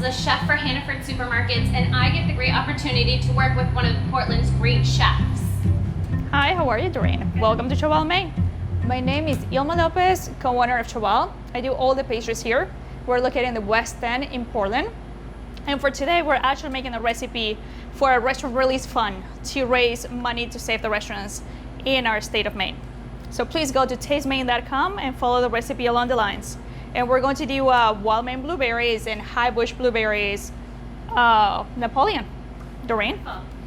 a chef for Hannaford Supermarkets, and I get the great opportunity to work with one of Portland's great chefs. Hi, how are you, Dorene? Welcome to Chaval, Maine. My name is Ilma Lopez, co-owner of Chaval. I do all the pastries here. We're located in the West End in Portland. And for today, we're actually making a recipe for a restaurant release fund to raise money to save the restaurants in our state of Maine. So please go to tastemaine.com and follow the recipe along the lines. And we're going to do wild Maine blueberries and high bush blueberries, Napoleon. Dorene?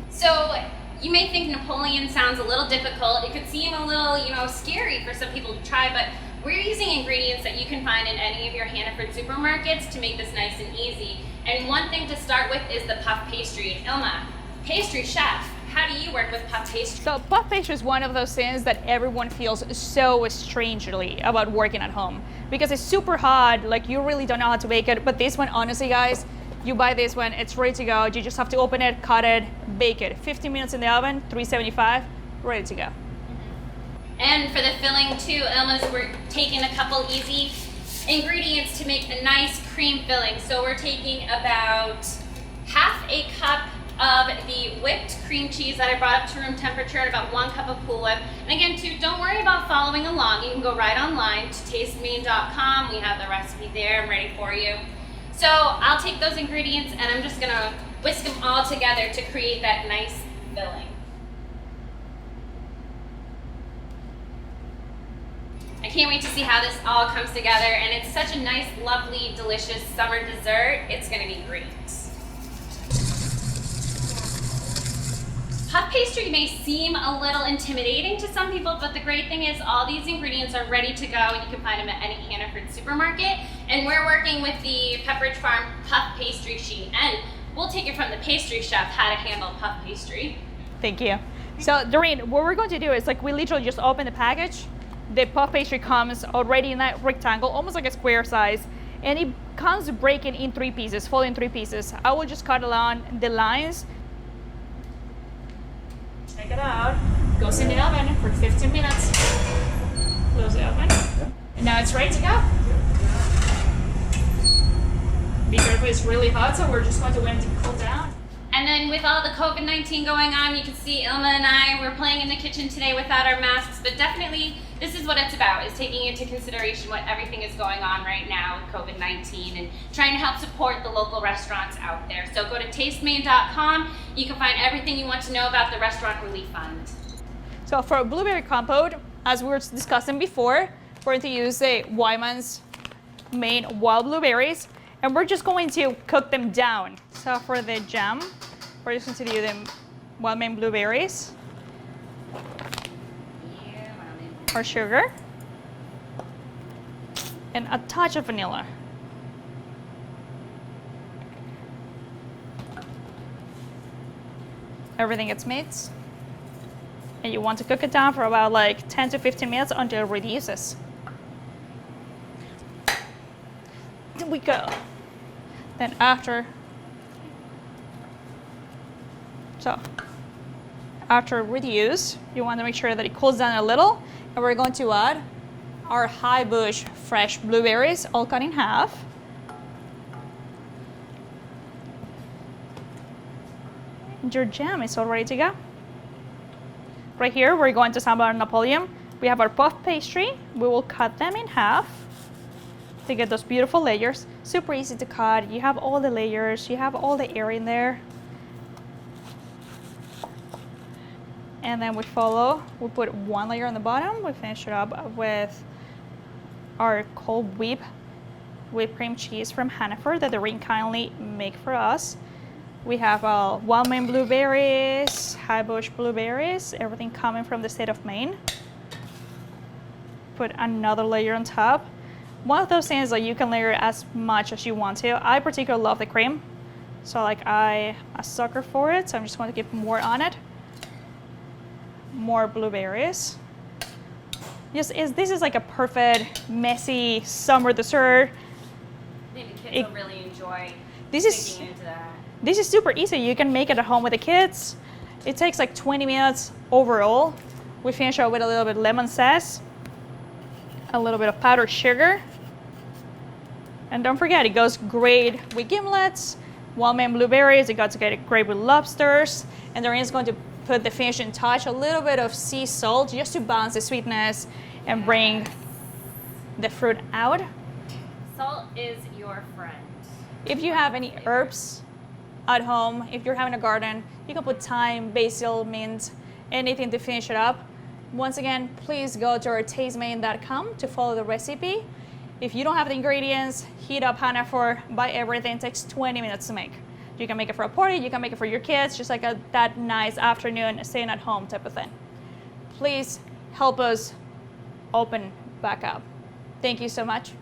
So you may think Napoleon sounds a little difficult. It could seem a little, scary for some people to try, but we're using ingredients that you can find in any of your Hannaford supermarkets to make this nice and easy. And one thing to start with is the puff pastry. Ilma, pastry chef, how do you work with puff pastry? So puff pastry is one of those things that everyone feels so strangely about working at home because it's super hot, like you really don't know how to bake it. But this one, honestly guys, you buy this one, it's ready to go. You just have to open it, cut it, bake it. 15 minutes in the oven, 375, ready to go. And for the filling too, Ilma's, we're taking a couple easy ingredients to make a nice cream filling. So we're taking about half a cup of the whipped cream cheese that I brought up to room temperature and about 1 cup of Cool Whip. And again, too, don't worry about following along. You can go right online to tastemaine.com. We have the recipe there and ready for you. So I'll take those ingredients and I'm just gonna whisk them all together to create that nice filling. I can't wait to see how this all comes together, and it's such a nice, lovely, delicious summer dessert. It's gonna be great. Puff pastry may seem a little intimidating to some people, but the great thing is all these ingredients are ready to go and you can find them at any Hannaford supermarket. And we're working with the Pepperidge Farm puff pastry sheet, and we'll take it from the pastry chef how to handle puff pastry. Thank you. So Dorene, what we're going to do is we literally just open the package. The puff pastry comes already in that rectangle, almost like a square size, and it comes breaking in 3 pieces, folded in 3 pieces. I will just cut along the lines. Take it out, goes in the oven for 15 minutes. Close the oven. And now it's ready to go. Be careful, it's really hot, so we're just going to wait until it cools down. And then with all the COVID-19 going on, you can see Ilma and I, we're playing in the kitchen today without our masks, but definitely this is what it's about, is taking into consideration what everything is going on right now with COVID-19 and trying to help support the local restaurants out there. So go to tastemaine.com. You can find everything you want to know about the Restaurant Relief Fund. So for a blueberry compote, as we were discussing before, we're going to use the Wyman's Maine wild blueberries, and we're just going to cook them down. So for the jam, we're just going to do the wild Maine blueberries. Or sugar, and a touch of vanilla. Everything gets mixed, and you want to cook it down for about 10 to 15 minutes until it reduces. There we go. Then after reduce, you want to make sure that it cools down a little. And we're going to add our high bush fresh blueberries, all cut in half. And your jam is all ready to go. Right here, we're going to sample our Napoleon. We have our puff pastry. We will cut them in half to get those beautiful layers. Super easy to cut. You have all the layers. You have all the air in there. And then we put 1 layer on the bottom. We finish it up with our cold whipped cream cheese from Hannaford that Dorene kindly make for us. We have wild Maine blueberries, high bush blueberries, everything coming from the state of Maine. Put another layer on top. One of those things that you can layer as much as you want to. I particularly love the cream, so I'm a sucker for it. So I'm just going to keep more on it. More blueberries. This is like a perfect messy summer dessert. I think the kids will really enjoy this into that. This is super easy. You can make it at home with the kids. It takes 20 minutes overall. We finish out with a little bit of lemon zest, a little bit of powdered sugar, And don't forget, it goes great with gimlets, wild-Maine blueberries. It goes great with lobsters. And Dorene's going to put the finishing touch, a little bit of sea salt, just to balance the sweetness and bring the fruit out. Salt is your friend. If you have any herbs at home, if you're having a garden, you can put thyme, basil, mint, anything to finish it up. Once again, please go to our tastemaine.com to follow the recipe. If you don't have the ingredients, heat up Hannaford, buy everything. It takes 20 minutes to make. You can make it for a party, you can make it for your kids, just like that nice afternoon staying at home type of thing. Please help us open back up. Thank you so much.